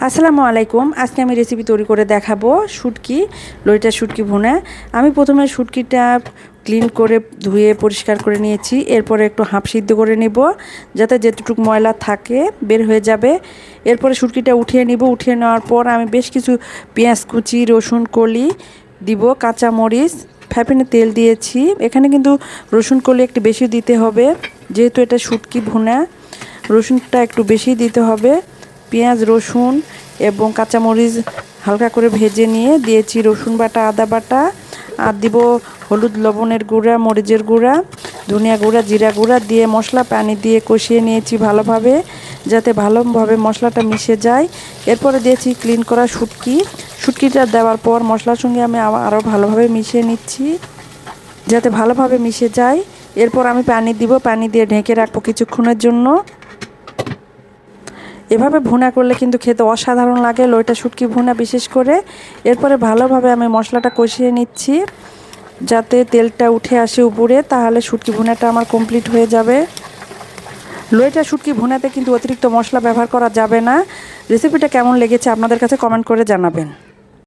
আসসালামু আলাইকুম। আজকে আমি রেসিপি তৈরি করে দেখাবো শুটকি, লইটা শুটকি ভুনা। আমি প্রথমে শুটকিটা ক্লিন করে ধুয়ে পরিষ্কার করে নিয়েছি। এরপরে একটু হাফ সিদ্ধ করে নেব যাতে যেতটুকু ময়লা থাকে বের হয়ে যাবে। এরপরে শুটকিটা উঠিয়ে নিব। উঠিয়ে নেওয়ার পর আমি বেশ কিছু পেঁয়াজ কুচি, রসুন কলি দিব, কাঁচা মরিচ, ফ্যাপিনে তেল দিয়েছি। এখানে কিন্তু রসুন কলি একটু বেশি দিতে হবে, যেহেতু এটা শুটকি ভুনা রসুনটা একটু বেশি দিতে হবে। পেঁয়াজ, রসুন এবং কাঁচামরিচ হালকা করে ভেজে নিয়ে দিয়েছি রসুন বাটা, আদা বাটা, আর দিব হলুদ, লবণের গুঁড়া, মরিচের গুঁড়া, ধনিয়া গুঁড়া, জিরা গুঁড়া দিয়ে মশলা পানি দিয়ে কষিয়ে নিয়েছি ভালোভাবে, যাতে ভালোভাবে মশলাটা মিশে যায়। এরপরে দিয়েছি ক্লিন করা শুটকিটা দেওয়ার পর মশলার সঙ্গে আমি আরও ভালোভাবে মিশিয়ে নিচ্ছি যাতে ভালোভাবে মিশে যায়। এরপর আমি পানি দিব, পানি দিয়ে ঢেকে রাখবো কিছুক্ষণের জন্য। এভাবে ভুনা করলে কিন্তু খেতে অসাধারণ লাগে, লইটা শুটকি ভুনা বিশেষ করে। এরপরে ভালোভাবে আমি মশলাটা কষিয়ে নিচ্ছি যাতে তেলটা উঠে আসে উপরে, তাহলে শুটকি ভুনাটা আমার কমপ্লিট হয়ে যাবে। লইটা শুটকি ভুনাতে কিন্তু অতিরিক্ত মশলা ব্যবহার করা যাবে না। রেসিপিটা কেমন লেগেছে আপনাদের কাছে কমেন্ট করে জানাবেন।